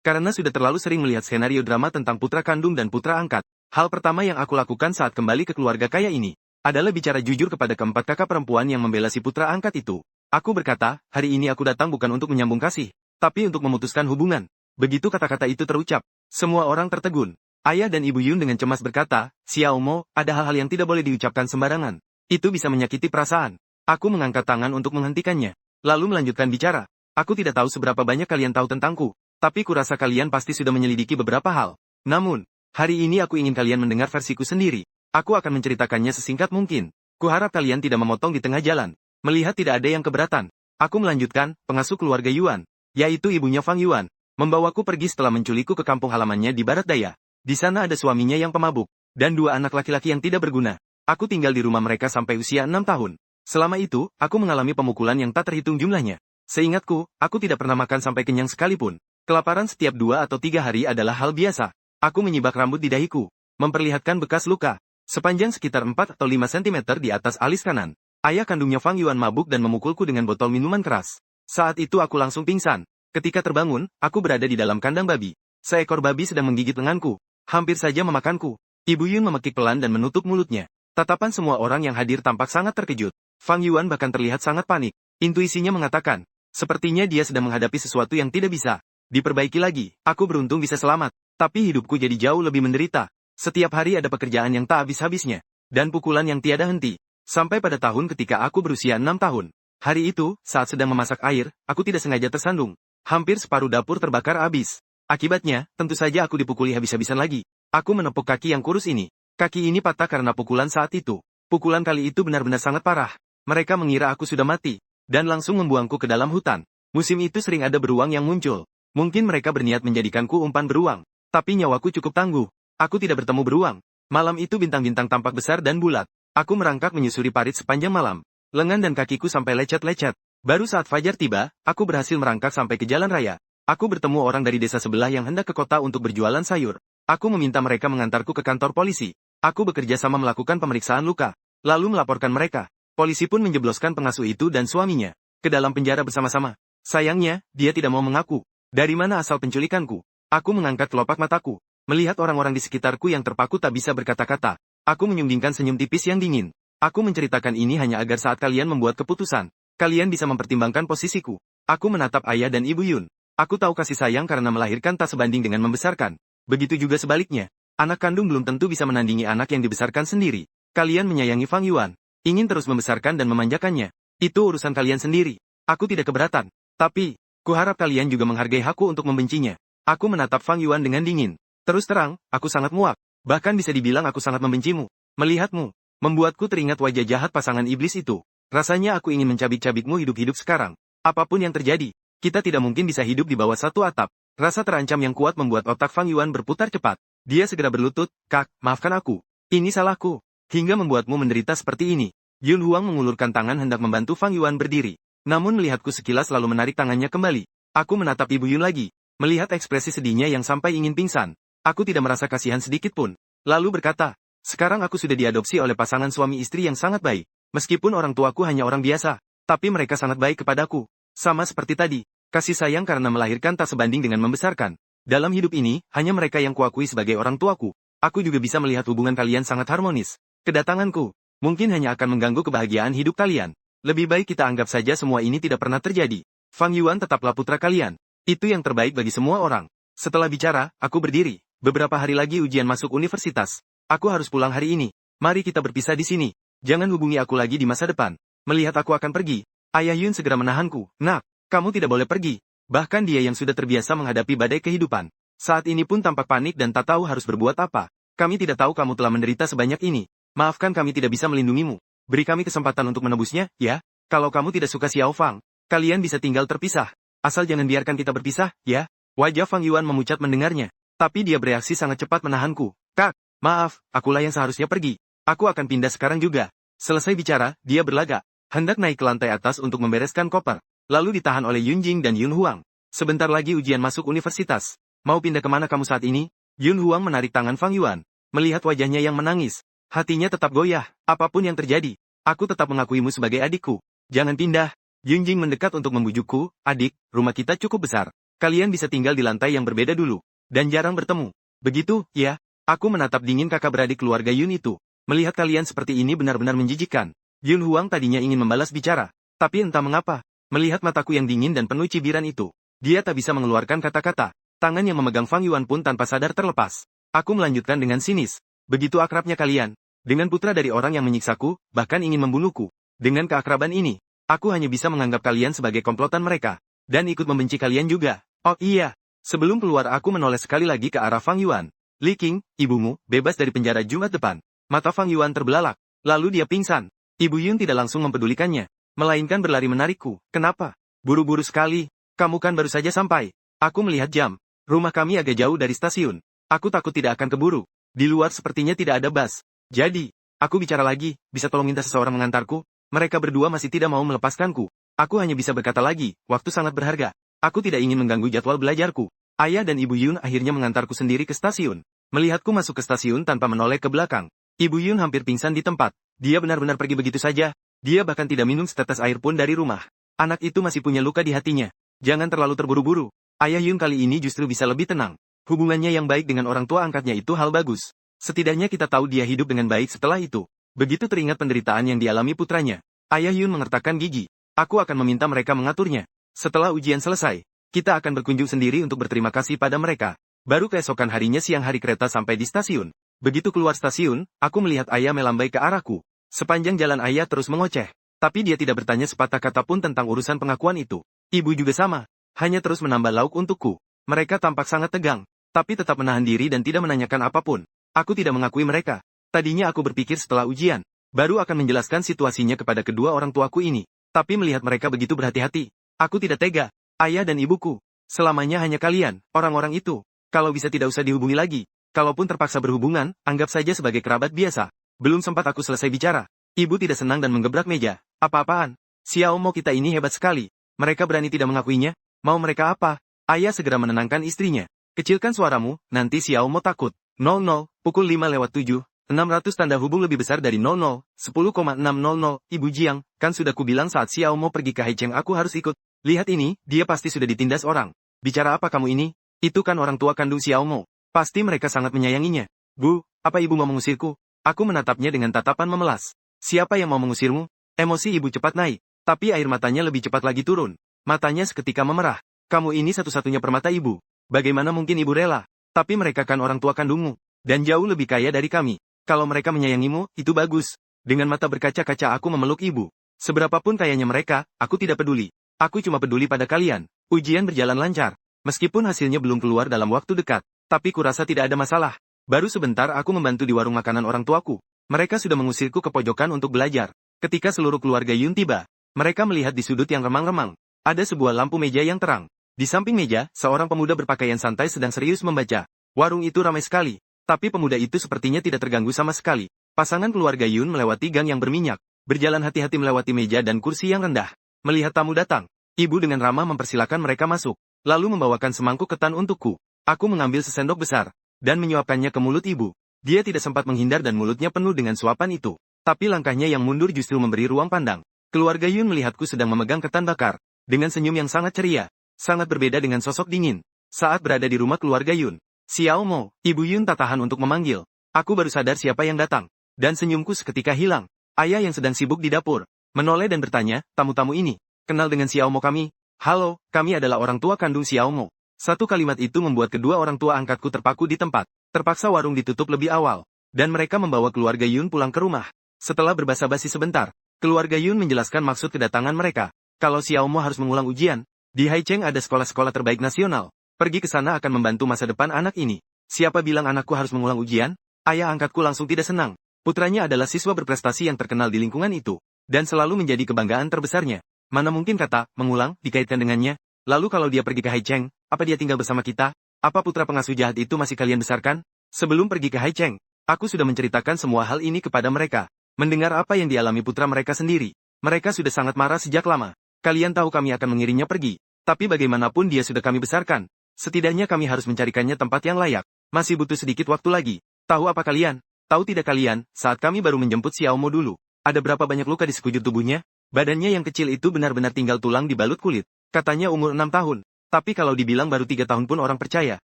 Karena sudah terlalu sering melihat skenario drama tentang putra kandung dan putra angkat, hal pertama yang aku lakukan saat kembali ke keluarga kaya ini, adalah bicara jujur kepada keempat kakak perempuan yang membela si putra angkat itu. Aku berkata, hari ini aku datang bukan untuk menyambung kasih, tapi untuk memutuskan hubungan. Begitu kata-kata itu terucap, semua orang tertegun. Ayah dan Ibu Yun dengan cemas berkata, Xiaomo, ada hal-hal yang tidak boleh diucapkan sembarangan. Itu bisa menyakiti perasaan. Aku mengangkat tangan untuk menghentikannya, lalu melanjutkan bicara. Aku tidak tahu seberapa banyak kalian tahu tentangku, tapi kurasa kalian pasti sudah menyelidiki beberapa hal. Namun, hari ini aku ingin kalian mendengar versiku sendiri. Aku akan menceritakannya sesingkat mungkin. Kuharap kalian tidak memotong di tengah jalan. Melihat tidak ada yang keberatan, aku melanjutkan, pengasuh keluarga Yuan, yaitu ibunya Fang Yuan, membawaku pergi setelah menculikku ke kampung halamannya di barat daya. Di sana ada suaminya yang pemabuk, dan dua anak laki-laki yang tidak berguna. Aku tinggal di rumah mereka sampai usia 6 tahun. Selama itu, aku mengalami pemukulan yang tak terhitung jumlahnya. Seingatku, aku tidak pernah makan sampai kenyang sekalipun. Kelaparan setiap 2 atau 3 hari adalah hal biasa. Aku menyibak rambut di dahiku, memperlihatkan bekas luka, sepanjang sekitar 4 atau 5 cm di atas alis kanan. Ayah kandungnya Fang Yuan mabuk dan memukulku dengan botol minuman keras. Saat itu aku langsung pingsan. Ketika terbangun, aku berada di dalam kandang babi. Seekor babi sedang menggigit lenganku, hampir saja memakanku. Ibu Yun memekik pelan dan menutup mulutnya. Tatapan semua orang yang hadir tampak sangat terkejut. Fang Yuan bahkan terlihat sangat panik. Intuisinya mengatakan, sepertinya dia sedang menghadapi sesuatu yang tidak bisa diperbaiki lagi. Aku beruntung bisa selamat, tapi hidupku jadi jauh lebih menderita. Setiap hari ada pekerjaan yang tak habis-habisnya, dan pukulan yang tiada henti. Sampai pada tahun ketika aku berusia 6 tahun. Hari itu, saat sedang memasak air, aku tidak sengaja tersandung. Hampir separuh dapur terbakar habis. Akibatnya, tentu saja aku dipukuli habis-habisan lagi. Aku menepuk kaki yang kurus ini. Kaki ini patah karena pukulan saat itu. Pukulan kali itu benar-benar sangat parah. Mereka mengira aku sudah mati, dan langsung membuangku ke dalam hutan. Musim itu sering ada beruang yang muncul. Mungkin mereka berniat menjadikanku umpan beruang. Tapi nyawaku cukup tangguh. Aku tidak bertemu beruang. Malam itu bintang-bintang tampak besar dan bulat. Aku merangkak menyusuri parit sepanjang malam. Lengan dan kakiku sampai lecet-lecet. Baru saat fajar tiba, aku berhasil merangkak sampai ke jalan raya. Aku bertemu orang dari desa sebelah yang hendak ke kota untuk berjualan sayur. Aku meminta mereka mengantarku ke kantor polisi. Aku bekerja sama melakukan pemeriksaan luka, lalu melaporkan mereka. Polisi pun menjebloskan pengasuh itu dan suaminya ke dalam penjara bersama-sama. Sayangnya, dia tidak mau mengaku. Dari mana asal penculikanku? Aku mengangkat kelopak mataku, melihat orang-orang di sekitarku yang terpaku tak bisa berkata-kata. Aku menyunggingkan senyum tipis yang dingin. Aku menceritakan ini hanya agar saat kalian membuat keputusan, kalian bisa mempertimbangkan posisiku. Aku menatap ayah dan ibu Yun. Aku tahu kasih sayang karena melahirkan tak sebanding dengan membesarkan. Begitu juga sebaliknya. Anak kandung belum tentu bisa menandingi anak yang dibesarkan sendiri. Kalian menyayangi Fang Yuan, ingin terus membesarkan dan memanjakannya. Itu urusan kalian sendiri. Aku tidak keberatan. Tapi, kuharap kalian juga menghargai hakku untuk membencinya. Aku menatap Fang Yuan dengan dingin. Terus terang, aku sangat muak. Bahkan bisa dibilang aku sangat membencimu. Melihatmu, membuatku teringat wajah jahat pasangan iblis itu. Rasanya aku ingin mencabik-cabikmu hidup-hidup sekarang. Apapun yang terjadi, kita tidak mungkin bisa hidup di bawah satu atap. Rasa terancam yang kuat membuat otak Fang Yuan berputar cepat. Dia segera berlutut, Kak, maafkan aku. Ini salahku. Hingga membuatmu menderita seperti ini. Yun Huang mengulurkan tangan hendak membantu Fang Yuan berdiri. Namun melihatku sekilas lalu menarik tangannya kembali. Aku menatap Ibu Yun lagi. Melihat ekspresi sedihnya yang sampai ingin pingsan. Aku tidak merasa kasihan sedikit pun. Lalu berkata, sekarang aku sudah diadopsi oleh pasangan suami istri yang sangat baik. Meskipun orang tuaku hanya orang biasa, tapi mereka sangat baik kepadaku. Sama seperti tadi, kasih sayang karena melahirkan tak sebanding dengan membesarkan. Dalam hidup ini, hanya mereka yang kuakui sebagai orang tuaku. Aku juga bisa melihat hubungan kalian sangat harmonis. Kedatanganku, mungkin hanya akan mengganggu kebahagiaan hidup kalian. Lebih baik kita anggap saja semua ini tidak pernah terjadi. Fang Yuan tetaplah putra kalian. Itu yang terbaik bagi semua orang. Setelah bicara, aku berdiri. Beberapa hari lagi ujian masuk universitas. Aku harus pulang hari ini. Mari kita berpisah di sini. Jangan hubungi aku lagi di masa depan. Melihat aku akan pergi, Ayah Yun segera menahanku. Nak, kamu tidak boleh pergi. Bahkan dia yang sudah terbiasa menghadapi badai kehidupan. Saat ini pun tampak panik dan tak tahu harus berbuat apa. Kami tidak tahu kamu telah menderita sebanyak ini. Maafkan kami tidak bisa melindungimu. Beri kami kesempatan untuk menebusnya, ya? Kalau kamu tidak suka Xiao Fang, kalian bisa tinggal terpisah. Asal jangan biarkan kita berpisah, ya? Wajah Fang Yuan memucat mendengarnya. Tapi dia bereaksi sangat cepat menahanku. Kak, maaf, akulah yang seharusnya pergi. Aku akan pindah sekarang juga. Selesai bicara, dia berlagak. Hendak naik ke lantai atas untuk membereskan koper. Lalu ditahan oleh Yun Jing dan Yun Huang. Sebentar lagi ujian masuk universitas. Mau pindah kemana kamu saat ini? Yun Huang menarik tangan Fang Yuan. Melihat wajahnya yang menangis, hatinya tetap goyah. Apapun yang terjadi, aku tetap mengakuimu sebagai adikku. Jangan pindah. Yun Jing mendekat untuk membujukku. Adik, rumah kita cukup besar. Kalian bisa tinggal di lantai yang berbeda dulu. Dan jarang bertemu. Begitu, ya? Aku menatap dingin kakak beradik keluarga Yun itu. Melihat kalian seperti ini benar-benar menjijikkan. Yun Huang tadinya ingin membalas bicara. Tapi entah mengapa, melihat mataku yang dingin dan penuh cibiran itu, dia tak bisa mengeluarkan kata-kata. Tangan yang memegang Fang Yuan pun tanpa sadar terlepas. Aku melanjutkan dengan sinis. Begitu akrabnya kalian. Dengan putra dari orang yang menyiksaku, bahkan ingin membunuhku. Dengan keakraban ini, aku hanya bisa menganggap kalian sebagai komplotan mereka. Dan ikut membenci kalian juga. Oh iya. Sebelum keluar aku menoleh sekali lagi ke arah Fang Yuan. Li Qing, ibumu, bebas dari penjara Jumat depan. Mata Fang Yuan terbelalak. Lalu dia pingsan. Ibu Yun tidak langsung mempedulikannya. Melainkan berlari menarikku. Kenapa? Buru-buru sekali. Kamu kan baru saja sampai. Aku melihat jam. Rumah kami agak jauh dari stasiun. Aku takut tidak akan keburu. Di luar sepertinya tidak ada bus. Jadi, aku bicara lagi, bisa tolong minta seseorang mengantarku? Mereka berdua masih tidak mau melepaskanku. Aku hanya bisa berkata lagi, waktu sangat berharga. Aku tidak ingin mengganggu jadwal belajarku. Ayah dan Ibu Yun akhirnya mengantarku sendiri ke stasiun. Melihatku masuk ke stasiun tanpa menoleh ke belakang. Ibu Yun hampir pingsan di tempat. Dia benar-benar pergi begitu saja. Dia bahkan tidak minum setetes air pun dari rumah. Anak itu masih punya luka di hatinya. Jangan terlalu terburu-buru. Ayah Yun kali ini justru bisa lebih tenang. Hubungannya yang baik dengan orang tua angkatnya itu hal bagus. Setidaknya kita tahu dia hidup dengan baik setelah itu. Begitu teringat penderitaan yang dialami putranya. Ayah Yun mengertakkan gigi. Aku akan meminta mereka mengaturnya. Setelah ujian selesai, kita akan berkunjung sendiri untuk berterima kasih pada mereka. Baru keesokan harinya siang hari kereta sampai di stasiun. Begitu keluar stasiun, aku melihat ayah melambai ke arahku. Sepanjang jalan ayah terus mengoceh. Tapi dia tidak bertanya sepatah kata pun tentang urusan pengakuan itu. Ibu juga sama. Hanya terus menambah lauk untukku. Mereka tampak sangat tegang. Tapi tetap menahan diri dan tidak menanyakan apapun. Aku tidak mengakui mereka. Tadinya aku berpikir setelah ujian, baru akan menjelaskan situasinya kepada kedua orang tuaku ini. Tapi melihat mereka begitu berhati-hati, aku tidak tega. Ayah dan ibuku, selamanya hanya kalian, orang-orang itu. Kalau bisa tidak usah dihubungi lagi. Kalaupun terpaksa berhubungan, anggap saja sebagai kerabat biasa. Belum sempat aku selesai bicara. Ibu tidak senang dan menggebrak meja. Apa-apaan? Xiao Mo kita ini hebat sekali. Mereka berani tidak mengakuinya. Mau mereka apa? Ayah segera menenangkan istrinya. Kecilkan suaramu, nanti Xiao Mo takut. 00, pukul 5:07, 600 tanda hubung lebih besar dari 00, 10,600, Ibu Jiang, kan sudah kubilang saat Xiao Mo pergi ke Haicheng aku harus ikut. Lihat ini, dia pasti sudah ditindas orang. Bicara apa kamu ini? Itu kan orang tua kandung Xiao Mo. Pasti mereka sangat menyayanginya. Bu, apa ibu mau mengusirku? Aku menatapnya dengan tatapan memelas. Siapa yang mau mengusirmu? Emosi ibu cepat naik, tapi air matanya lebih cepat lagi turun. Matanya seketika memerah. Kamu ini satu-satunya permata ibu. Bagaimana mungkin ibu rela? Tapi mereka kan orang tua kandungmu. Dan jauh lebih kaya dari kami. Kalau mereka menyayangimu, itu bagus. Dengan mata berkaca-kaca aku memeluk ibu. Seberapapun kayanya mereka, aku tidak peduli. Aku cuma peduli pada kalian. Ujian berjalan lancar. Meskipun hasilnya belum keluar dalam waktu dekat. Tapi kurasa tidak ada masalah. Baru sebentar aku membantu di warung makanan orang tuaku. Mereka sudah mengusirku ke pojokan untuk belajar. Ketika seluruh keluarga Yun tiba, mereka melihat di sudut yang remang-remang. Ada sebuah lampu meja yang terang. Di samping meja, seorang pemuda berpakaian santai sedang serius membaca. Warung itu ramai sekali. Tapi pemuda itu sepertinya tidak terganggu sama sekali. Pasangan keluarga Yun melewati gang yang berminyak. Berjalan hati-hati melewati meja dan kursi yang rendah. Melihat tamu datang, ibu dengan ramah mempersilakan mereka masuk. Lalu membawakan semangkuk ketan untukku. Aku mengambil sesendok besar. Dan menyuapkannya ke mulut ibu. Dia tidak sempat menghindar dan mulutnya penuh dengan suapan itu. Tapi langkahnya yang mundur justru memberi ruang pandang. Keluarga Yun melihatku sedang memegang ketan bakar. Dengan senyum yang sangat ceria. Sangat berbeda dengan sosok dingin. Saat berada di rumah keluarga Yun. Xiao Mo, Ibu Yun tak tahan untuk memanggil. Aku baru sadar siapa yang datang. Dan senyumku seketika hilang. Ayah yang sedang sibuk di dapur. Menoleh dan bertanya, tamu-tamu ini. Kenal dengan Xiao Mo kami? Halo, kami adalah orang tua kandung Xiao Mo. Satu kalimat itu membuat kedua orang tua angkatku terpaku di tempat. Terpaksa warung ditutup lebih awal. Dan mereka membawa keluarga Yun pulang ke rumah. Setelah berbasa-basi sebentar, keluarga Yun menjelaskan maksud kedatangan mereka. Kalau Xiao Mo harus mengulang ujian, di Haicheng ada sekolah-sekolah terbaik nasional. Pergi ke sana akan membantu masa depan anak ini. Siapa bilang anakku harus mengulang ujian? Ayah angkatku langsung tidak senang. Putranya adalah siswa berprestasi yang terkenal di lingkungan itu. Dan selalu menjadi kebanggaan terbesarnya. Mana mungkin kata, mengulang, dikaitkan dengannya? Lalu kalau dia pergi ke Haicheng, apa dia tinggal bersama kita? Apa putra pengasuh jahat itu masih kalian besarkan? Sebelum pergi ke Haicheng, aku sudah menceritakan semua hal ini kepada mereka. Mendengar apa yang dialami putra mereka sendiri. Mereka sudah sangat marah sejak lama. Kalian tahu kami akan mengirimnya pergi. Tapi bagaimanapun dia sudah kami besarkan. Setidaknya kami harus mencarikannya tempat yang layak. Masih butuh sedikit waktu lagi. Tahu apa kalian? Tahu tidak kalian, saat kami baru menjemput Xiao Mo dulu. Ada berapa banyak luka di sekujur tubuhnya? Badannya yang kecil itu benar-benar tinggal tulang di balut kulit. Katanya umur 6 tahun. Tapi kalau dibilang baru 3 tahun pun orang percaya.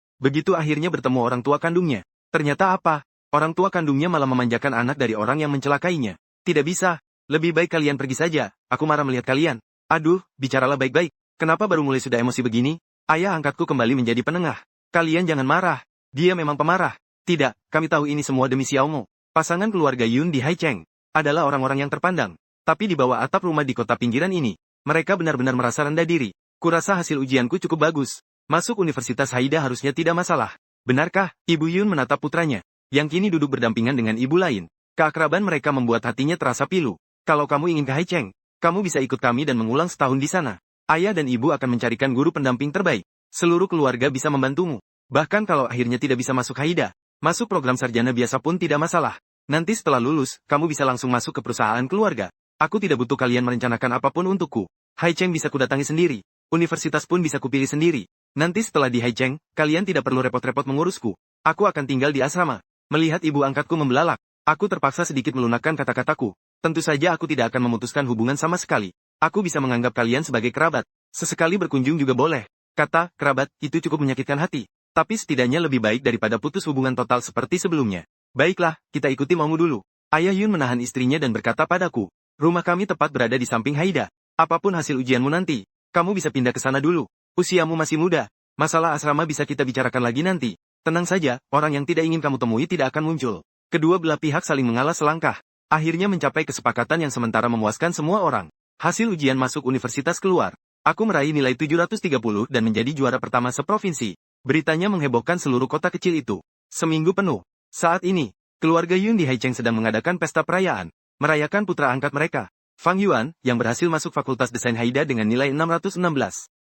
Begitu akhirnya bertemu orang tua kandungnya. Ternyata apa? Orang tua kandungnya malah memanjakan anak dari orang yang mencelakainya. Tidak bisa. Lebih baik kalian pergi saja. Aku marah melihat kalian. Aduh, bicaralah baik-baik. Kenapa baru mulai sudah emosi begini? Ayah angkatku kembali menjadi penengah. Kalian jangan marah. Dia memang pemarah. Tidak, kami tahu ini semua demi Xiaomo. Pasangan keluarga Yun di Haicheng adalah orang-orang yang terpandang. Tapi di bawah atap rumah di kota pinggiran ini, mereka benar-benar merasa rendah diri. Kurasa hasil ujianku cukup bagus. Masuk Universitas Haida harusnya tidak masalah. Benarkah? Ibu Yun menatap putranya, yang kini duduk berdampingan dengan ibu lain. Keakraban mereka membuat hatinya terasa pilu. Kalau kamu ingin ke Haicheng, kamu bisa ikut kami dan mengulang setahun di sana. Ayah dan ibu akan mencarikan guru pendamping terbaik. Seluruh keluarga bisa membantumu. Bahkan kalau akhirnya tidak bisa masuk Haida, masuk program sarjana biasa pun tidak masalah. Nanti setelah lulus, kamu bisa langsung masuk ke perusahaan keluarga. Aku tidak butuh kalian merencanakan apapun untukku. Haicheng bisa kudatangi sendiri. Universitas pun bisa kupilih sendiri. Nanti setelah di Haicheng, kalian tidak perlu repot-repot mengurusku. Aku akan tinggal di asrama. Melihat ibu angkatku membelalak, aku terpaksa sedikit melunakkan kata-kataku. Tentu saja aku tidak akan memutuskan hubungan sama sekali. Aku bisa menganggap kalian sebagai kerabat. Sesekali berkunjung juga boleh. Kata, kerabat, itu cukup menyakitkan hati. Tapi setidaknya lebih baik daripada putus hubungan total seperti sebelumnya. Baiklah, kita ikuti maumu dulu. Ayah Yun menahan istrinya dan berkata padaku, rumah kami tepat berada di samping Haida. Apapun hasil ujianmu nanti, kamu bisa pindah ke sana dulu. Usiamu masih muda. Masalah asrama bisa kita bicarakan lagi nanti. Tenang saja, orang yang tidak ingin kamu temui tidak akan muncul. Kedua belah pihak saling mengalah selangkah. Akhirnya mencapai kesepakatan yang sementara memuaskan semua orang. Hasil ujian masuk universitas keluar. Aku meraih nilai 730 dan menjadi juara pertama seprovinsi. Beritanya menghebohkan seluruh kota kecil itu. Seminggu penuh. Saat ini, keluarga Yun di Haicheng sedang mengadakan pesta perayaan. Merayakan putra angkat mereka, Fang Yuan, yang berhasil masuk Fakultas Desain Haida dengan nilai 616.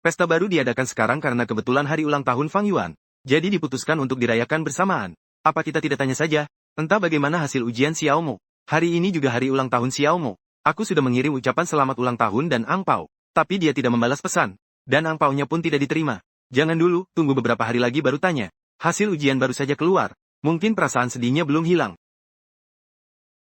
Pesta baru diadakan sekarang karena kebetulan hari ulang tahun Fang Yuan. Jadi diputuskan untuk dirayakan bersamaan. Apa kita tidak tanya saja? Entah bagaimana hasil ujian Xiaomo. Hari ini juga hari ulang tahun Xiaomo. Aku sudah mengirim ucapan selamat ulang tahun dan angpau. Tapi dia tidak membalas pesan. Dan angpaunya pun tidak diterima. Jangan dulu, tunggu beberapa hari lagi baru tanya. Hasil ujian baru saja keluar. Mungkin perasaan sedihnya belum hilang.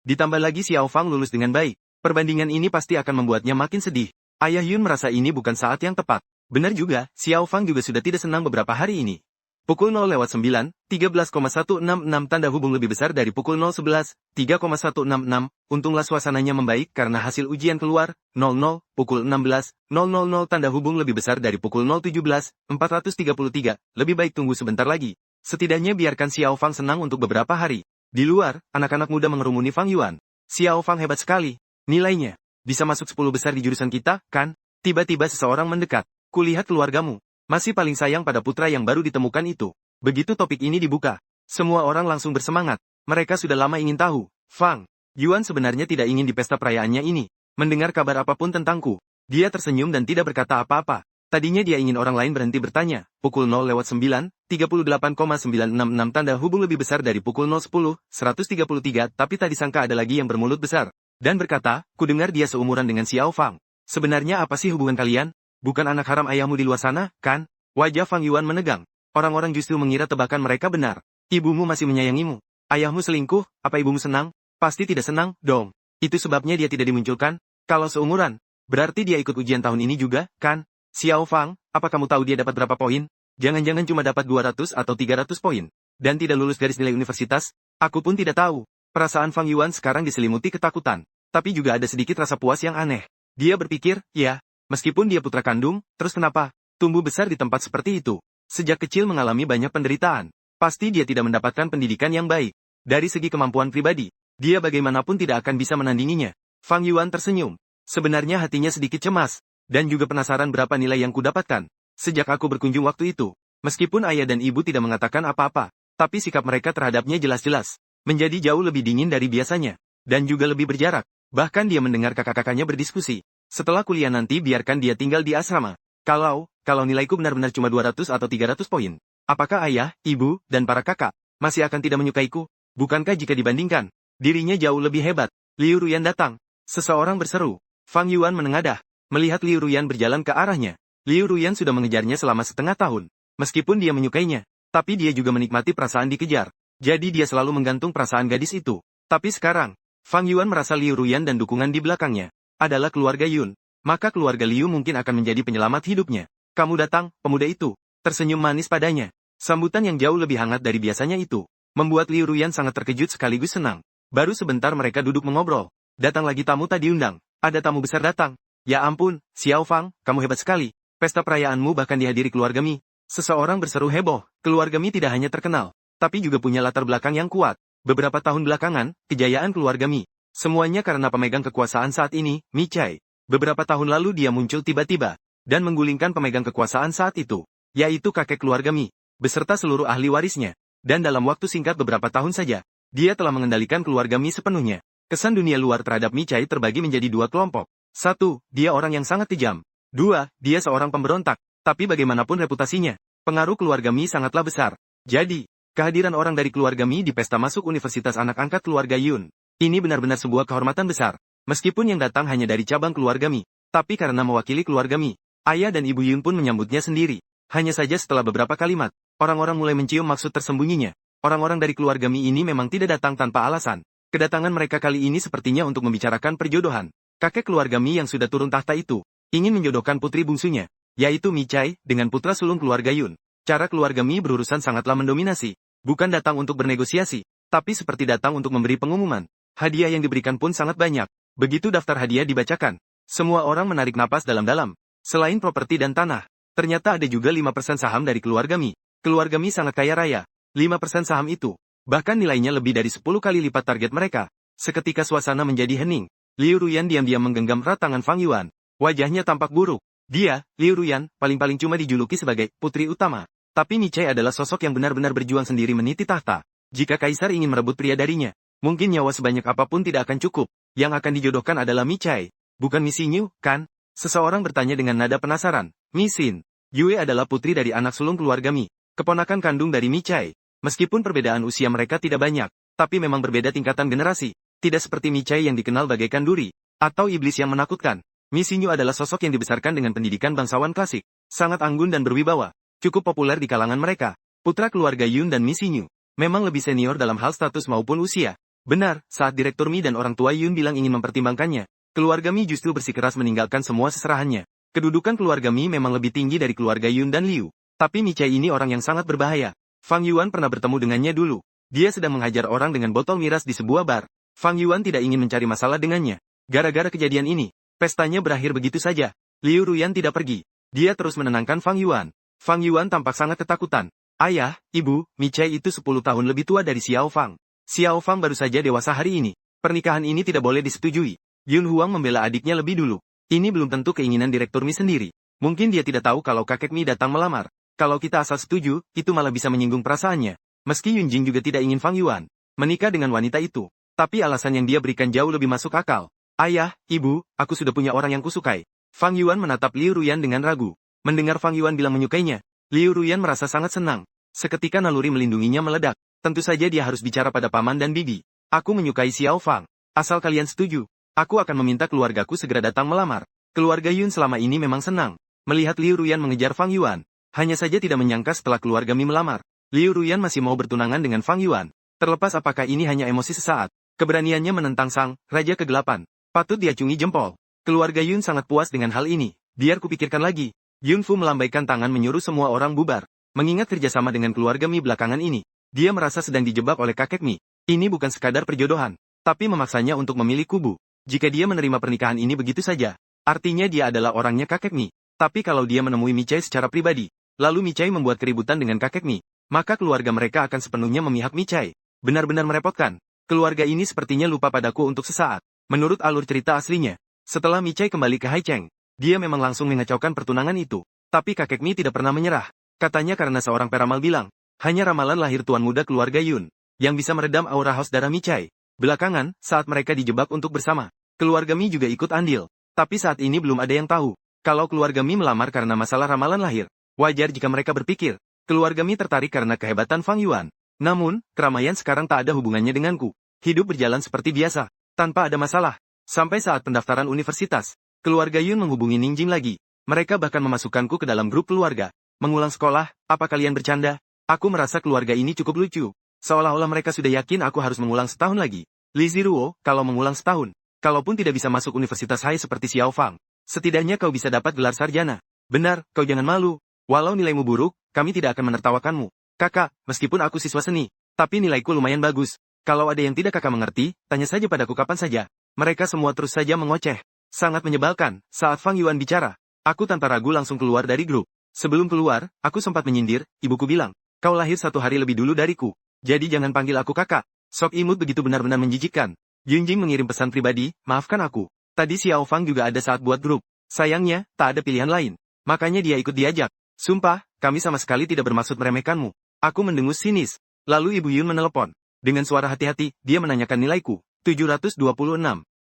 Ditambah lagi Xiao Fang lulus dengan baik. Perbandingan ini pasti akan membuatnya makin sedih. Ayah Yun merasa ini bukan saat yang tepat. Benar juga, Xiao Fang juga sudah tidak senang beberapa hari ini. Pukul 0:09, 13,166 tanda hubung lebih besar dari pukul 0:11, 3,166, untunglah suasananya membaik karena hasil ujian keluar, 00, pukul 16:000 tanda hubung lebih besar dari pukul 0:17, 433, lebih baik tunggu sebentar lagi. Setidaknya biarkan Xiao Fang senang untuk beberapa hari. Di luar, anak-anak muda mengerumuni Fang Yuan. Xiao Fang hebat sekali. Nilainya, bisa masuk 10 besar di jurusan kita, kan? Tiba-tiba seseorang mendekat. Kulihat keluargamu. Masih paling sayang pada putra yang baru ditemukan itu. Begitu topik ini dibuka, semua orang langsung bersemangat. Mereka sudah lama ingin tahu. Fang Yuan sebenarnya tidak ingin di pesta perayaannya ini mendengar kabar apapun tentangku. Dia tersenyum dan tidak berkata apa-apa. Tadinya dia ingin orang lain berhenti bertanya. Pukul 0:09, 38,966 tanda hubung lebih besar dari pukul 0:10, 133, tapi tak disangka ada lagi yang bermulut besar. Dan berkata, kudengar dia seumuran dengan Xiao Fang. Sebenarnya apa sih hubungan kalian? Bukan anak haram ayahmu di luar sana, kan? Wajah Fang Yuan menegang. Orang-orang justru mengira tebakan mereka benar. Ibumu masih menyayangimu. Ayahmu selingkuh, apa ibumu senang? Pasti tidak senang, dong. Itu sebabnya dia tidak dimunculkan. Kalau seumuran, berarti dia ikut ujian tahun ini juga, kan? Xiao Fang, apa kamu tahu dia dapat berapa poin? Jangan-jangan cuma dapat 200 atau 300 poin. Dan tidak lulus garis nilai universitas? Aku pun tidak tahu. Perasaan Fang Yuan sekarang diselimuti ketakutan. Tapi juga ada sedikit rasa puas yang aneh. Dia berpikir, ya, meskipun dia putra kandung, terus kenapa? Tumbuh besar di tempat seperti itu. Sejak kecil mengalami banyak penderitaan. Pasti dia tidak mendapatkan pendidikan yang baik. Dari segi kemampuan pribadi, dia bagaimanapun tidak akan bisa menandinginya. Fang Yuan tersenyum. Sebenarnya hatinya sedikit cemas. Dan juga penasaran berapa nilai yang kudapatkan. Sejak aku berkunjung waktu itu. Meskipun ayah dan ibu tidak mengatakan apa-apa. Tapi sikap mereka terhadapnya jelas-jelas menjadi jauh lebih dingin dari biasanya. Dan juga lebih berjarak. Bahkan dia mendengar kakak-kakaknya berdiskusi. Setelah kuliah nanti biarkan dia tinggal di asrama. Kalau nilaiku benar-benar cuma 200 atau 300 poin. Apakah ayah, ibu, dan para kakak masih akan tidak menyukaiku? Bukankah jika dibandingkan, dirinya jauh lebih hebat? Liu Ruyan datang. Seseorang berseru. Fang Yuan menengadah. Melihat Liu Ruyan berjalan ke arahnya. Liu Ruyan sudah mengejarnya selama setengah tahun. Meskipun dia menyukainya, tapi dia juga menikmati perasaan dikejar. Jadi dia selalu menggantung perasaan gadis itu. Tapi sekarang, Fang Yuan merasa Liu Ruyan dan dukungan di belakangnya adalah keluarga Yun. Maka keluarga Liu mungkin akan menjadi penyelamat hidupnya. kamu datang, pemuda itu. Tersenyum manis padanya. Sambutan yang jauh lebih hangat dari biasanya itu membuat Liu Ruyan sangat terkejut sekaligus senang. Baru sebentar mereka duduk mengobrol. Datang lagi tamu tak diundang. Ada tamu besar datang. Ya ampun, Xiao Fang, kamu hebat sekali. Pesta perayaanmu bahkan dihadiri keluarga Mi. Seseorang berseru heboh. Keluarga Mi tidak hanya terkenal, tapi juga punya latar belakang yang kuat. Beberapa tahun belakangan, kejayaan keluarga Mi. Semuanya karena pemegang kekuasaan saat ini, Mi Chai. Beberapa tahun lalu dia muncul tiba-tiba dan menggulingkan pemegang kekuasaan saat itu, yaitu kakek keluarga Mi, beserta seluruh ahli warisnya. Dan dalam waktu singkat beberapa tahun saja, dia telah mengendalikan keluarga Mi sepenuhnya. Kesan dunia luar terhadap Mi Chai terbagi menjadi dua kelompok. 1. Dia orang yang sangat kejam. 2. Dia seorang pemberontak. Tapi bagaimanapun reputasinya, pengaruh keluarga Mi sangatlah besar. Jadi, kehadiran orang dari keluarga Mi di pesta masuk Universitas Anak Angkat Keluarga Yun, ini benar-benar sebuah kehormatan besar. Meskipun yang datang hanya dari cabang keluarga Mi, tapi karena mewakili keluarga Mi, ayah dan ibu Yun pun menyambutnya sendiri. Hanya saja setelah beberapa kalimat, orang-orang mulai mencium maksud tersembunyinya. Orang-orang dari keluarga Mi ini memang tidak datang tanpa alasan. Kedatangan mereka kali ini sepertinya untuk membicarakan perjodohan. Kakek keluarga Mi yang sudah turun tahta itu, ingin menjodohkan putri bungsunya, yaitu Mi Chai, dengan putra sulung keluarga Yun. Cara keluarga Mi berurusan sangatlah mendominasi. Bukan datang untuk bernegosiasi, tapi seperti datang untuk memberi pengumuman. Hadiah yang diberikan pun sangat banyak. Begitu daftar hadiah dibacakan, semua orang menarik napas dalam-dalam. Selain properti dan tanah, ternyata ada juga 5% saham dari keluarga Mi. Keluarga Mi sangat kaya raya. 5% saham itu, bahkan nilainya lebih dari 10 kali lipat target mereka. Seketika suasana menjadi hening. Liu Ruyan diam-diam menggenggam erat tangan Fang Yuan. Wajahnya tampak buruk. Dia, Liu Ruyan, paling-paling cuma dijuluki sebagai putri utama. Tapi Mi Chai adalah sosok yang benar-benar berjuang sendiri meniti tahta. Jika kaisar ingin merebut pria darinya, mungkin nyawa sebanyak apapun tidak akan cukup. Yang akan dijodohkan adalah Mi Chai. Bukan Mi Xinyu, kan? Seseorang bertanya dengan nada penasaran. Mi Xin Yue adalah putri dari anak sulung keluarga Mi, keponakan kandung dari Mi Chai. Meskipun perbedaan usia mereka tidak banyak, tapi memang berbeda tingkatan generasi. Tidak seperti Mi Chai yang dikenal bagaikan duri, atau iblis yang menakutkan. Mi Xinyu adalah sosok yang dibesarkan dengan pendidikan bangsawan klasik, sangat anggun dan berwibawa, cukup populer di kalangan mereka. Putra keluarga Yun dan Mi Xinyu memang lebih senior dalam hal status maupun usia. Benar, saat Direktur Mi dan orang tua Yun bilang ingin mempertimbangkannya, keluarga Mi justru bersikeras meninggalkan semua seserahannya. Kedudukan keluarga Mi memang lebih tinggi dari keluarga Yun dan Liu. Tapi Mi Chai ini orang yang sangat berbahaya. Fang Yuan pernah bertemu dengannya dulu. Dia sedang menghajar orang dengan botol miras di sebuah bar. Fang Yuan tidak ingin mencari masalah dengannya. Gara-gara kejadian ini, pestanya berakhir begitu saja. Liu Ruyan tidak pergi. Dia terus menenangkan Fang Yuan. Fang Yuan tampak sangat ketakutan. Ayah, ibu, Mi Chai itu 10 tahun lebih tua dari Xiao Fang. Xiao Fang baru saja dewasa hari ini. Pernikahan ini tidak boleh disetujui. Yun Huang membela adiknya lebih dulu. Ini belum tentu keinginan Direktur Mi sendiri. Mungkin dia tidak tahu kalau kakek Mi datang melamar. Kalau kita asal setuju, itu malah bisa menyinggung perasaannya. Meski Yun Jing juga tidak ingin Fang Yuan menikah dengan wanita itu. Tapi alasan yang dia berikan jauh lebih masuk akal. Ayah, ibu, aku sudah punya orang yang kusukai. Fang Yuan menatap Liu Ruyan dengan ragu. Mendengar Fang Yuan bilang menyukainya, Liu Ruyan merasa sangat senang. Seketika naluri melindunginya meledak. Tentu saja dia harus bicara pada paman dan bibi. Aku menyukai Xiao Fang. Asal kalian setuju, aku akan meminta keluargaku segera datang melamar. Keluarga Yun selama ini memang senang melihat Liu Ruyan mengejar Fang Yuan. Hanya saja tidak menyangka setelah keluarga Mi melamar, Liu Ruyan masih mau bertunangan dengan Fang Yuan. Terlepas apakah ini hanya emosi sesaat, keberaniannya menentang sang Raja Kegelapan patut diacungi jempol. Keluarga Yun sangat puas dengan hal ini. Biar kupikirkan lagi. Yun Fu melambaikan tangan menyuruh semua orang bubar. Mengingat kerjasama dengan keluarga Mi belakangan ini, dia merasa sedang dijebak oleh kakek Mi. Ini bukan sekadar perjodohan, tapi memaksanya untuk memilih kubu. Jika dia menerima pernikahan ini begitu saja, artinya dia adalah orangnya kakek Mi. Tapi kalau dia menemui Mi Chai secara pribadi, lalu Mi Chai membuat keributan dengan kakek Mi, maka keluarga mereka akan sepenuhnya memihak Mi Chai. Benar-benar merepotkan. Keluarga ini sepertinya lupa padaku untuk sesaat. Menurut alur cerita aslinya, setelah Mi Chai kembali ke Haicheng, dia memang langsung mengacaukan pertunangan itu. Tapi kakek Mi tidak pernah menyerah. Katanya karena seorang peramal bilang, hanya ramalan lahir tuan muda keluarga Yun yang bisa meredam aura haus darah Mi Chai. Belakangan, saat mereka dijebak untuk bersama, keluarga Mi juga ikut andil. Tapi saat ini belum ada yang tahu kalau keluarga Mi melamar karena masalah ramalan lahir. Wajar jika mereka berpikir, keluarga Mi tertarik karena kehebatan Fang Yuan. Namun, keramaian sekarang tak ada hubungannya denganku. Hidup berjalan seperti biasa, tanpa ada masalah. Sampai saat pendaftaran universitas, keluarga Yun menghubungi Ningjing lagi. Mereka bahkan memasukkanku ke dalam grup keluarga. Mengulang sekolah, apa kalian bercanda? Aku merasa keluarga ini cukup lucu. Seolah-olah mereka sudah yakin aku harus mengulang setahun lagi. Li Ziruo, kalau mengulang setahun, kalaupun tidak bisa masuk universitas high seperti Xiao Fang, setidaknya kau bisa dapat gelar sarjana. Benar, kau jangan malu. Walau nilaimu buruk, kami tidak akan menertawakanmu. Kakak, meskipun aku siswa seni, tapi nilaiku lumayan bagus. Kalau ada yang tidak kakak mengerti, tanya saja padaku kapan saja. Mereka semua terus saja mengoceh. Sangat menyebalkan, saat Fang Yuan bicara. Aku tanpa ragu langsung keluar dari grup. Sebelum keluar, aku sempat menyindir, ibuku bilang, kau lahir 1 hari lebih dulu dariku. Jadi jangan panggil aku kakak. Sok imut begitu benar-benar menjijikkan. Yunjing mengirim pesan pribadi, maafkan aku. Tadi Xiao Fang juga ada saat buat grup. Sayangnya, tak ada pilihan lain. Makanya dia ikut diajak. Sumpah, kami sama sekali tidak bermaksud meremehkanmu. Aku mendengus sinis. Lalu Ibu Yun menelepon. Dengan suara hati-hati, dia menanyakan nilaiku. 726.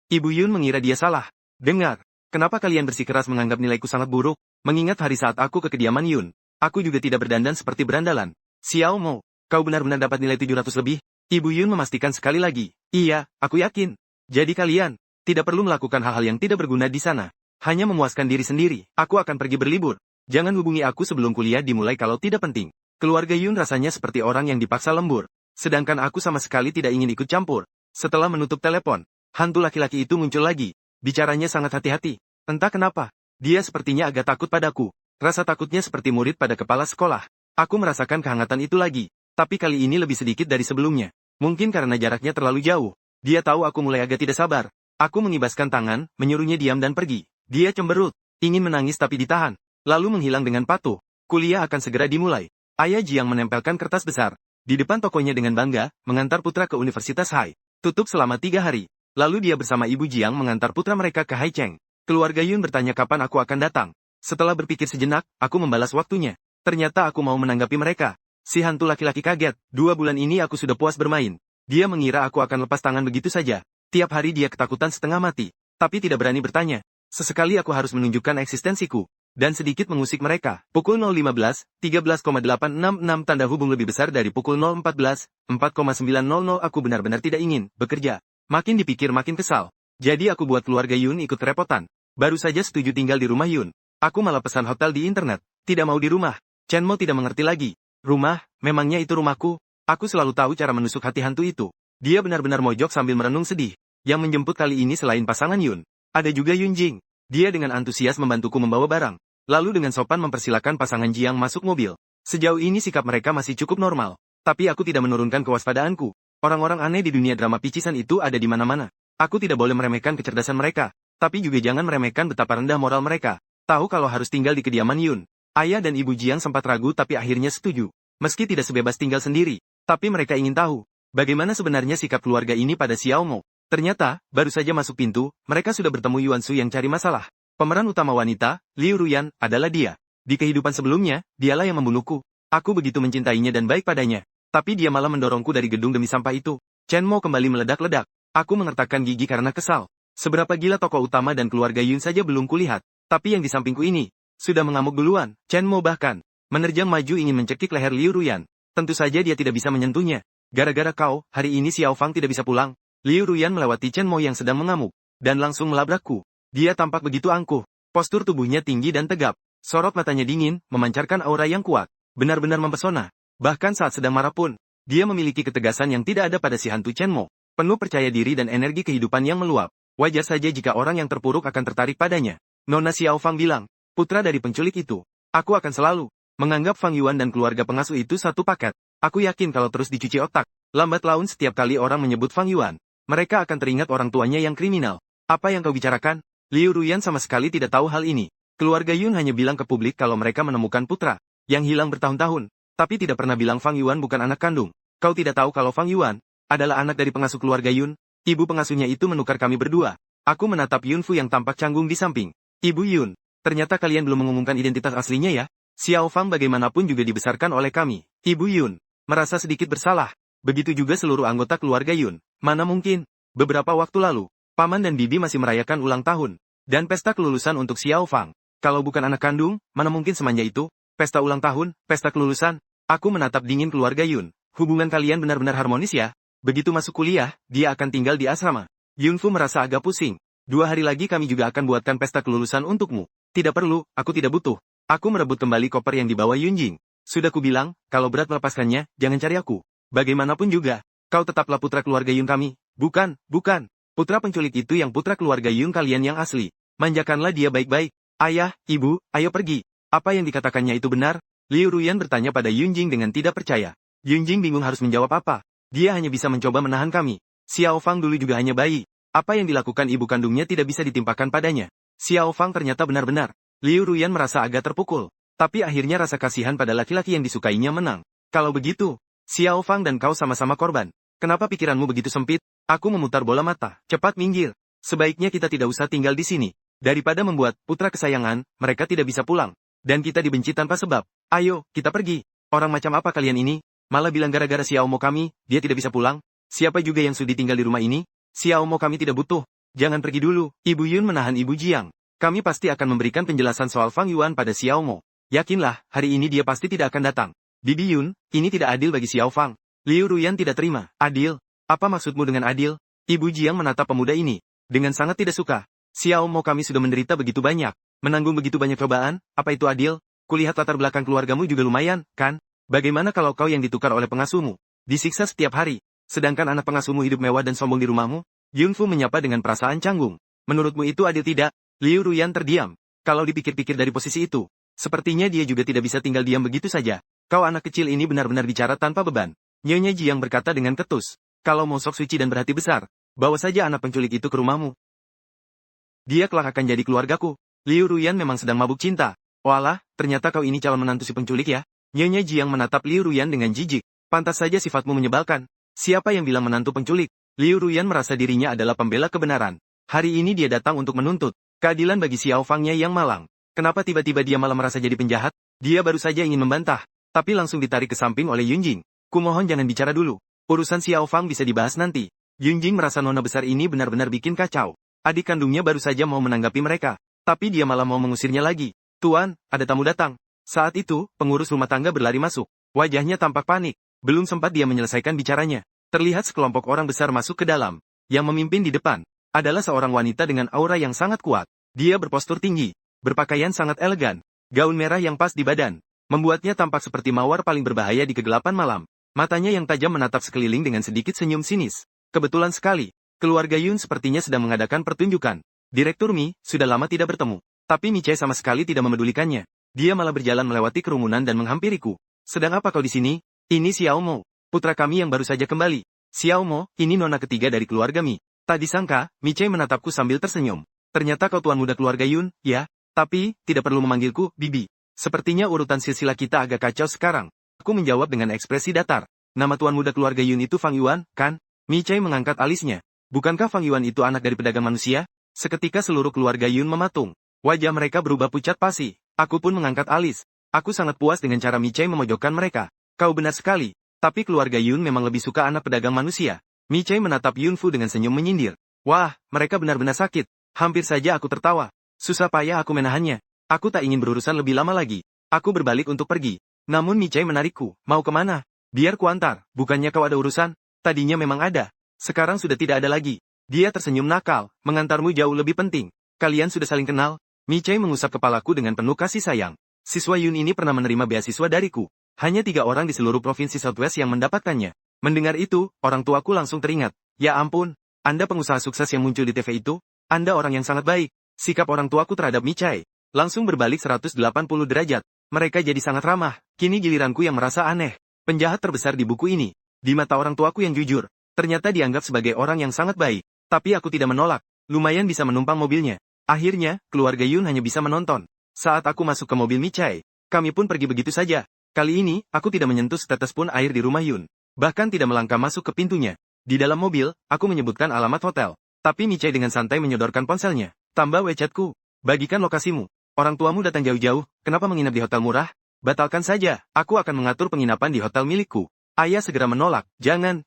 Ibu Yun mengira dia salah. Dengar, kenapa kalian bersikeras menganggap nilaiku sangat buruk? Mengingat hari saat aku ke kediaman Yun, aku juga tidak berdandan seperti berandalan. Xiao Mo, kau benar-benar dapat nilai 700 lebih? Ibu Yun memastikan sekali lagi. Iya, aku yakin. Jadi kalian, tidak perlu melakukan hal-hal yang tidak berguna di sana. Hanya memuaskan diri sendiri. Aku akan pergi berlibur. Jangan hubungi aku sebelum kuliah dimulai kalau tidak penting. Keluarga Yun rasanya seperti orang yang dipaksa lembur. Sedangkan aku sama sekali tidak ingin ikut campur. Setelah menutup telepon, hantu laki-laki itu muncul lagi. Bicaranya sangat hati-hati. Entah kenapa, dia sepertinya agak takut padaku. Rasa takutnya seperti murid pada kepala sekolah. Aku merasakan kehangatan itu lagi. Tapi kali ini lebih sedikit dari sebelumnya. Mungkin karena jaraknya terlalu jauh. Dia tahu aku mulai agak tidak sabar. Aku mengibaskan tangan, menyuruhnya diam dan pergi. Dia cemberut, ingin menangis tapi ditahan. Lalu menghilang dengan patuh. Kuliah akan segera dimulai. Ayah Jiang menempelkan kertas besar di depan tokonya dengan bangga, mengantar putra ke Universitas Hai. Tutup selama 3 hari. Lalu dia bersama Ibu Jiang mengantar putra mereka ke Haicheng. Keluarga Yun bertanya kapan aku akan datang. Setelah berpikir sejenak, aku membalas waktunya. Ternyata aku mau menanggapi mereka. Si hantu laki-laki kaget. 2 bulan ini aku sudah puas bermain. Dia mengira aku akan lepas tangan begitu saja. Tiap hari dia ketakutan setengah mati. Tapi tidak berani bertanya. Sesekali aku harus menunjukkan eksistensiku. Dan sedikit mengusik mereka. Pukul 0.15, 13,866 tanda hubung lebih besar dari pukul 0.14, 4,900 aku benar-benar tidak ingin bekerja. Makin dipikir makin kesal. Jadi aku buat keluarga Yun ikut kerepotan. Baru saja setuju tinggal di rumah Yun. Aku malah pesan hotel di internet. Tidak mau di rumah. Chen Mo tidak mengerti lagi. Rumah, memangnya itu rumahku? Aku selalu tahu cara menusuk hati hantu itu. Dia benar-benar mojok sambil merenung sedih. Yang menjemput kali ini selain pasangan Yun, ada juga Yun Jing. Dia dengan antusias membantuku membawa barang. Lalu dengan sopan mempersilakan pasangan Jiang masuk mobil. Sejauh ini sikap mereka masih cukup normal. Tapi aku tidak menurunkan kewaspadaanku. Orang-orang aneh di dunia drama picisan itu ada di mana-mana. Aku tidak boleh meremehkan kecerdasan mereka. Tapi juga jangan meremehkan betapa rendah moral mereka. Tahu kalau harus tinggal di kediaman Yun. Ayah dan Ibu Jiang sempat ragu tapi akhirnya setuju. Meski tidak sebebas tinggal sendiri. Tapi mereka ingin tahu, bagaimana sebenarnya sikap keluarga ini pada Xiao Mo. Ternyata, baru saja masuk pintu, mereka sudah bertemu Yuan Su yang cari masalah. Pemeran utama wanita, Liu Ruyan, adalah dia. Di kehidupan sebelumnya, dialah yang membunuhku. Aku begitu mencintainya dan baik padanya. Tapi dia malah mendorongku dari gedung demi sampah itu. Chen Mo kembali meledak-ledak. Aku mengertakkan gigi karena kesal. Seberapa gila tokoh utama dan keluarga Yun saja belum kulihat. Tapi yang di sampingku ini, sudah mengamuk duluan. Chen Mo bahkan menerjang maju ingin mencekik leher Liu Ruyan. Tentu saja dia tidak bisa menyentuhnya. Gara-gara kau, hari ini Xiao Fang tidak bisa pulang. Liu Ruyan melewati Chen Mo yang sedang mengamuk. Dan langsung melabrakku. Dia tampak begitu angkuh. Postur tubuhnya tinggi dan tegap. Sorot matanya dingin, memancarkan aura yang kuat. Benar-benar mempesona. Bahkan saat sedang marah pun, dia memiliki ketegasan yang tidak ada pada si hantu Chen Mo. Penuh percaya diri dan energi kehidupan yang meluap. Wajar saja jika orang yang terpuruk akan tertarik padanya. Nona Xiao Fang bilang, putra dari penculik itu. Aku akan selalu menganggap Fang Yuan dan keluarga pengasuh itu satu paket. Aku yakin kalau terus dicuci otak, lambat laun setiap kali orang menyebut Fang Yuan, mereka akan teringat orang tuanya yang kriminal. Apa yang kau bicarakan? Liu Ruyan sama sekali tidak tahu hal ini. Keluarga Yun hanya bilang ke publik kalau mereka menemukan putra yang hilang bertahun-tahun, tapi tidak pernah bilang Fang Yuan bukan anak kandung. Kau tidak tahu kalau Fang Yuan adalah anak dari pengasuh keluarga Yun? Ibu pengasuhnya itu menukar kami berdua. Aku menatap Yun Fu yang tampak canggung di samping. Ibu Yun, ternyata kalian belum mengumumkan identitas aslinya ya? Xiao Fang bagaimanapun juga dibesarkan oleh kami. Ibu Yun merasa sedikit bersalah. Begitu juga seluruh anggota keluarga Yun. Mana mungkin? Beberapa waktu lalu, Paman dan Bibi masih merayakan ulang tahun dan pesta kelulusan untuk Xiao Fang. Kalau bukan anak kandung, mana mungkin semanja itu? Pesta ulang tahun, pesta kelulusan. Aku menatap dingin keluarga Yun. Hubungan kalian benar-benar harmonis ya? Begitu masuk kuliah, dia akan tinggal di asrama. Yun Fu merasa agak pusing. 2 hari lagi kami juga akan buatkan pesta kelulusan untukmu. Tidak perlu, aku tidak butuh. Aku merebut kembali koper yang dibawa Yun Jing. Sudah kubilang, kalau berat melepaskannya, jangan cari aku. Bagaimanapun juga, kau tetaplah putra keluarga Yun kami. Bukan. Putra penculik itu yang putra keluarga Yun kalian yang asli. Manjakanlah dia baik-baik. Ayah, ibu, ayo pergi. Apa yang dikatakannya itu benar? Liu Ruyan bertanya pada Yunjing dengan tidak percaya. Yunjing bingung harus menjawab apa. Dia hanya bisa mencoba menahan kami. Xiao Fang dulu juga hanya bayi. Apa yang dilakukan ibu kandungnya tidak bisa ditimpakan padanya. Xiao Fang ternyata benar-benar. Liu Ruyan merasa agak terpukul. Tapi akhirnya rasa kasihan pada laki-laki yang disukainya menang. Kalau begitu, Xiao Fang dan kau sama-sama korban. Kenapa pikiranmu begitu sempit? Aku memutar bola mata. Cepat minggir. Sebaiknya kita tidak usah tinggal di sini. Daripada membuat putra kesayangan, mereka tidak bisa pulang. Dan kita dibenci tanpa sebab. Ayo, kita pergi. Orang macam apa kalian ini? Malah bilang gara-gara Xiao Mo kami, dia tidak bisa pulang. Siapa juga yang sudi tinggal di rumah ini? Xiao Mo kami tidak butuh. Jangan pergi dulu. Ibu Yun menahan Ibu Jiang. Kami pasti akan memberikan penjelasan soal Fang Yuan pada Xiao Mo. Yakinlah, hari ini dia pasti tidak akan datang. Bibi Yun, ini tidak adil bagi Xiao Fang. Liu Ruyan tidak terima. Adil? Apa maksudmu dengan adil? Ibu Jiang menatap pemuda ini. Dengan sangat tidak suka. Xiao Mo kami sudah menderita begitu banyak. Menanggung begitu banyak cobaan, apa itu adil? Kulihat latar belakang keluargamu juga lumayan, kan? Bagaimana kalau kau yang ditukar oleh pengasuhmu? Disiksa setiap hari. Sedangkan anak pengasuhmu hidup mewah dan sombong di rumahmu? Yunfu menyapa dengan perasaan canggung. Menurutmu itu adil tidak? Liu Ruyan terdiam. Kalau dipikir-pikir dari posisi itu, sepertinya dia juga tidak bisa tinggal diam begitu saja. Kau anak kecil ini benar-benar bicara tanpa beban. Nyonya Jiang berkata dengan ketus. Kalau mau sok suci dan berhati besar, bawa saja anak penculik itu ke rumahmu. Dia kelak akan jadi keluargaku. Liu Ruyan memang sedang mabuk cinta. Walah, ternyata kau ini calon menantu si penculik ya? Nyonya Jiang menatap Liu Ruyan dengan jijik. Pantas saja sifatmu menyebalkan. Siapa yang bilang menantu penculik? Liu Ruyan merasa dirinya adalah pembela kebenaran. Hari ini dia datang untuk menuntut keadilan bagi Xiao Fangnya yang malang. Kenapa tiba-tiba dia malah merasa jadi penjahat? Dia baru saja ingin membantah, tapi langsung ditarik ke samping oleh Yunjing. Kumohon jangan bicara dulu. Urusan Xiao Fang bisa dibahas nanti. Yunjing merasa nona besar ini benar-benar bikin kacau. Adik kandungnya baru saja mau menanggapi mereka. Tapi dia malah mau mengusirnya lagi. Tuan, ada tamu datang. Saat itu, pengurus rumah tangga berlari masuk. Wajahnya tampak panik. Belum sempat dia menyelesaikan bicaranya. Terlihat sekelompok orang besar masuk ke dalam. Yang memimpin di depan adalah seorang wanita dengan aura yang sangat kuat. Dia berpostur tinggi. Berpakaian sangat elegan. Gaun merah yang pas di badan. Membuatnya tampak seperti mawar paling berbahaya di kegelapan malam. Matanya yang tajam menatap sekeliling dengan sedikit senyum sinis. Kebetulan sekali, keluarga Yun sepertinya sedang mengadakan pertunjukan. Direktur Mi, sudah lama tidak bertemu. Tapi Mi Chai sama sekali tidak memedulikannya. Dia malah berjalan melewati kerumunan dan menghampiriku. Sedang apa kau di sini? Ini Xiao Mo, putra kami yang baru saja kembali. Xiao Mo, ini nona ketiga dari keluarga Mi. Tak disangka, Mi Chai menatapku sambil tersenyum. Ternyata kau tuan muda keluarga Yun, ya? Tapi, tidak perlu memanggilku, Bibi. Sepertinya urutan silsilah kita agak kacau sekarang. Aku menjawab dengan ekspresi datar. Nama tuan muda keluarga Yun itu Fang Yuan, kan? Mi Chai mengangkat alisnya. Bukankah Fang Yuan itu anak dari pedagang manusia? Seketika seluruh keluarga Yun mematung. Wajah mereka berubah pucat pasi. Aku pun mengangkat alis. Aku sangat puas dengan cara Mi Chai memojokkan mereka. Kau benar sekali. Tapi keluarga Yun memang lebih suka anak pedagang manusia. Mi Chai menatap Yun Fu dengan senyum menyindir. Wah, mereka benar-benar sakit. Hampir saja aku tertawa. Susah payah aku menahannya. Aku tak ingin berurusan lebih lama lagi. Aku berbalik untuk pergi. Namun Mi Chai menarikku. Mau kemana? Biar kuantar. Bukannya kau ada urusan? Tadinya memang ada. Sekarang sudah tidak ada lagi. Dia tersenyum nakal, mengantarmu jauh lebih penting. Kalian sudah saling kenal? Mi Chai mengusap kepalaku dengan penuh kasih sayang. Siswa Yun ini pernah menerima beasiswa dariku. Hanya 3 orang di seluruh provinsi Southwest yang mendapatkannya. Mendengar itu, orang tuaku langsung teringat. Ya ampun, Anda pengusaha sukses yang muncul di TV itu? Anda orang yang sangat baik. Sikap orang tuaku terhadap Mi Chai langsung berbalik 180 derajat. Mereka jadi sangat ramah. Kini giliranku yang merasa aneh. Penjahat terbesar di buku ini. Di mata orang tuaku yang jujur, ternyata dianggap sebagai orang yang sangat baik. Tapi aku tidak menolak. Lumayan bisa menumpang mobilnya. Akhirnya, keluarga Yun hanya bisa menonton. Saat aku masuk ke mobil Mi Chai, kami pun pergi begitu saja. Kali ini, aku tidak menyentuh setetes pun air di rumah Yun. Bahkan tidak melangkah masuk ke pintunya. Di dalam mobil, aku menyebutkan alamat hotel. Tapi Mi Chai dengan santai menyodorkan ponselnya. Tambah WeChat-ku. Bagikan lokasimu. Orang tuamu datang jauh-jauh, kenapa menginap di hotel murah? Batalkan saja, aku akan mengatur penginapan di hotel milikku. Ayah segera menolak. Jangan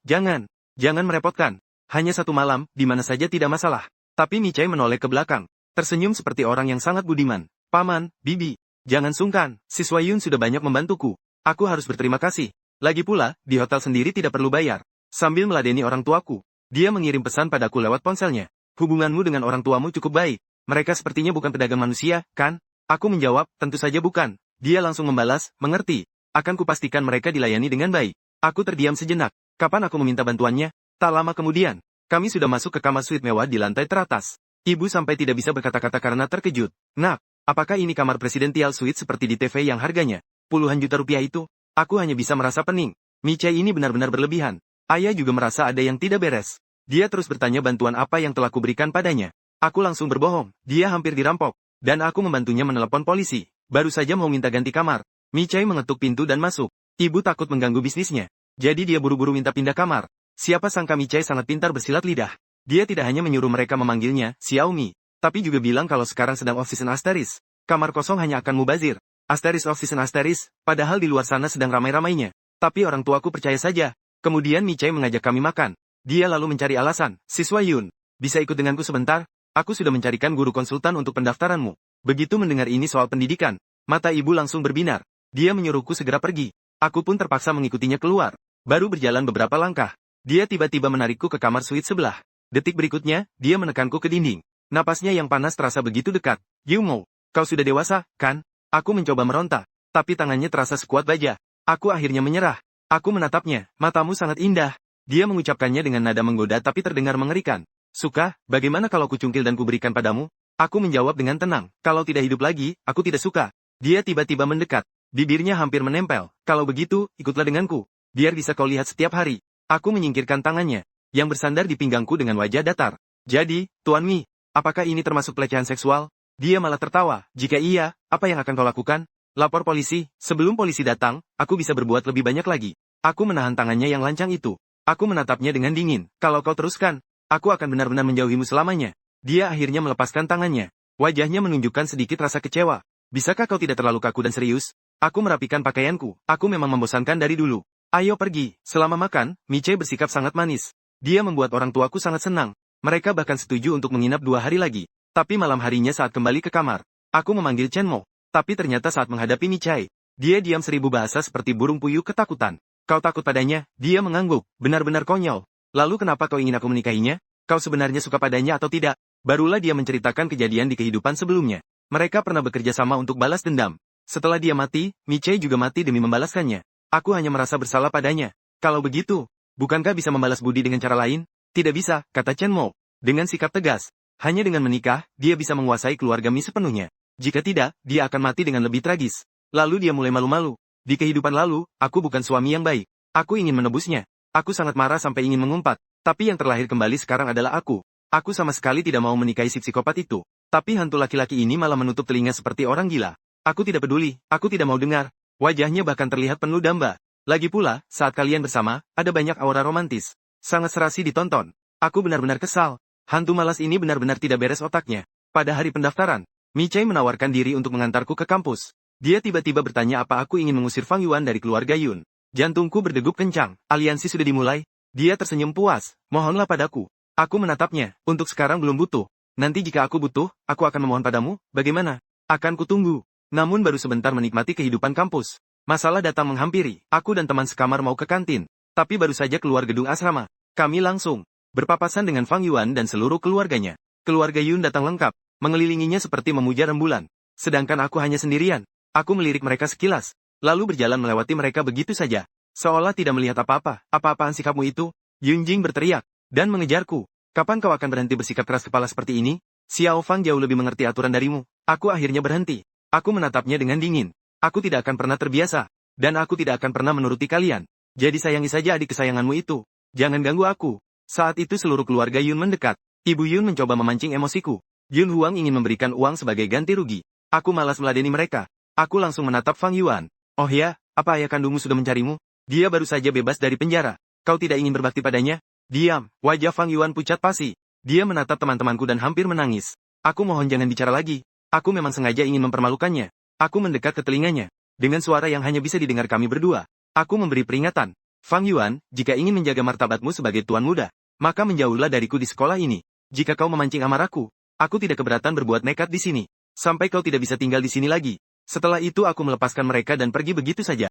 merepotkan. Hanya 1 malam, di mana saja tidak masalah. Tapi Mi Chai menoleh ke belakang. Tersenyum seperti orang yang sangat budiman. Paman, Bibi, jangan sungkan, siswa Yun sudah banyak membantuku. Aku harus berterima kasih. Lagi pula, di hotel sendiri tidak perlu bayar. Sambil meladeni orang tuaku, dia mengirim pesan padaku lewat ponselnya. Hubunganmu dengan orang tuamu cukup baik. Mereka sepertinya bukan pedagang manusia, kan? Aku menjawab, tentu saja bukan. Dia langsung membalas, mengerti. Akan kupastikan mereka dilayani dengan baik. Aku terdiam sejenak. Kapan aku meminta bantuannya? Tak lama kemudian, kami sudah masuk ke kamar suite mewah di lantai teratas. Ibu sampai tidak bisa berkata-kata karena terkejut. Nak, Apakah ini kamar presidential suite seperti di TV yang harganya puluhan juta rupiah itu? Aku hanya bisa merasa pening. Michai ini benar-benar berlebihan. Ayah juga merasa ada yang tidak beres. Dia terus bertanya bantuan apa yang telah kuberikan padanya. Aku langsung berbohong, dia hampir dirampok. Dan aku membantunya menelepon polisi. Baru saja mau minta ganti kamar. Michai mengetuk pintu dan masuk. Ibu takut mengganggu bisnisnya. Jadi dia buru-buru minta pindah kamar. Siapa sangka Michai sangat pintar bersilat lidah. Dia tidak hanya menyuruh mereka memanggilnya Xiaomi, tapi juga bilang kalau sekarang sedang off-season Asteris. Kamar kosong hanya akan mubazir. Asteris off-season Asteris, padahal di luar sana sedang ramai-ramainya. Tapi orang tuaku percaya saja. Kemudian Michai mengajak kami makan. Dia lalu mencari alasan, siswa Yun, bisa ikut denganku sebentar? Aku sudah mencarikan guru konsultan untuk pendaftaranmu. Begitu mendengar ini soal pendidikan, mata ibu langsung berbinar. Dia menyuruhku segera pergi. Aku pun terpaksa mengikutinya keluar. Baru berjalan beberapa langkah. Dia tiba-tiba menarikku ke kamar suite sebelah. Detik berikutnya, dia menekanku ke dinding. Napasnya yang panas terasa begitu dekat. Yumo, kau sudah dewasa, kan? Aku mencoba meronta, tapi tangannya terasa sekuat baja. Aku akhirnya menyerah. Aku menatapnya, matamu sangat indah. Dia mengucapkannya dengan nada menggoda tapi terdengar mengerikan. Suka, bagaimana kalau kucungkil dan kuberikan padamu? Aku menjawab dengan tenang, kalau tidak hidup lagi, aku tidak suka. Dia tiba-tiba mendekat. Bibirnya hampir menempel. Kalau begitu, ikutlah denganku. Biar bisa kau lihat setiap hari. Aku menyingkirkan tangannya, yang bersandar di pinggangku dengan wajah datar. Jadi, Tuan Mi, apakah ini termasuk pelecehan seksual? Dia malah tertawa. Jika iya, apa yang akan kau lakukan? Lapor polisi. Sebelum polisi datang, aku bisa berbuat lebih banyak lagi. Aku menahan tangannya yang lancang itu. Aku menatapnya dengan dingin. Kalau kau teruskan, aku akan benar-benar menjauhimu selamanya. Dia akhirnya melepaskan tangannya. Wajahnya menunjukkan sedikit rasa kecewa. Bisakah kau tidak terlalu kaku dan serius? Aku merapikan pakaianku. Aku memang membosankan dari dulu. Ayo pergi. Selama makan, Michai bersikap sangat manis. Dia membuat orang tuaku sangat senang. Mereka bahkan setuju untuk menginap 2 hari lagi. Tapi malam harinya saat kembali ke kamar, aku memanggil Chenmo. Tapi ternyata saat menghadapi Michai, dia diam 1000 bahasa seperti burung puyuh ketakutan. Kau takut padanya? Dia mengangguk. Benar-benar konyol. Lalu kenapa kau ingin aku menikahinya? Kau sebenarnya suka padanya atau tidak? Barulah dia menceritakan kejadian di kehidupan sebelumnya. Mereka pernah bekerja sama untuk balas dendam. Setelah dia mati, Michai juga mati demi membalaskannya. Aku hanya merasa bersalah padanya. Kalau begitu, bukankah bisa membalas budi dengan cara lain? Tidak bisa, kata Chenmo. Dengan sikap tegas. Hanya dengan menikah, dia bisa menguasai keluarga Mi sepenuhnya. Jika tidak, dia akan mati dengan lebih tragis. Lalu dia mulai malu-malu. Di kehidupan lalu, aku bukan suami yang baik. Aku ingin menebusnya. Aku sangat marah sampai ingin mengumpat. Tapi yang terlahir kembali sekarang adalah aku. Aku sama sekali tidak mau menikahi si psikopat itu. Tapi hantu laki-laki ini malah menutup telinga seperti orang gila. Aku tidak peduli, aku tidak mau dengar. Wajahnya bahkan terlihat penuh damba. Lagi pula, saat kalian bersama, ada banyak aura romantis. Sangat serasi ditonton. Aku benar-benar kesal. Hantu malas ini benar-benar tidak beres otaknya. Pada hari pendaftaran, Michai menawarkan diri untuk mengantarku ke kampus. Dia tiba-tiba bertanya apa aku ingin mengusir Fang Yuan dari keluarga Yun. Jantungku berdegup kencang. Aliansi sudah dimulai. Dia tersenyum puas. Mohonlah padaku. Aku menatapnya. Untuk sekarang belum butuh. Nanti jika aku butuh, aku akan memohon padamu. Bagaimana? Akan kutunggu. Namun baru sebentar menikmati kehidupan kampus. Masalah datang menghampiri. Aku dan teman sekamar mau ke kantin. Tapi baru saja keluar gedung asrama, kami langsung berpapasan dengan Fang Yuan dan seluruh keluarganya. Keluarga Yun datang lengkap. Mengelilinginya seperti memuja rembulan. Sedangkan aku hanya sendirian. Aku melirik mereka sekilas, lalu berjalan melewati mereka begitu saja. Seolah tidak melihat apa-apa. Apa-apaan sikapmu itu? Yunjing berteriak, dan mengejarku. Kapan kau akan berhenti bersikap keras kepala seperti ini? Xiao Fang jauh lebih mengerti aturan darimu. Aku akhirnya berhenti. Aku menatapnya dengan dingin. Aku tidak akan pernah terbiasa. Dan aku tidak akan pernah menuruti kalian. Jadi sayangi saja adik kesayanganmu itu. Jangan ganggu aku. Saat itu seluruh keluarga Yun mendekat. Ibu Yun mencoba memancing emosiku. Yun Huang ingin memberikan uang sebagai ganti rugi. Aku malas meladeni mereka. Aku langsung menatap Fang Yuan. Oh ya, apa ayah kandungmu sudah mencarimu? Dia baru saja bebas dari penjara. Kau tidak ingin berbakti padanya? Diam. Wajah Fang Yuan pucat pasi. Dia menatap teman-temanku dan hampir menangis. Aku mohon jangan bicara lagi. Aku memang sengaja ingin mempermalukannya. Aku mendekat ke telinganya. Dengan suara yang hanya bisa didengar kami berdua. Aku memberi peringatan. Fang Yuan, jika ingin menjaga martabatmu sebagai tuan muda, maka menjauhlah dariku di sekolah ini. Jika kau memancing amarahku, aku tidak keberatan berbuat nekat di sini. Sampai kau tidak bisa tinggal di sini lagi. Setelah itu aku melepaskan mereka dan pergi begitu saja.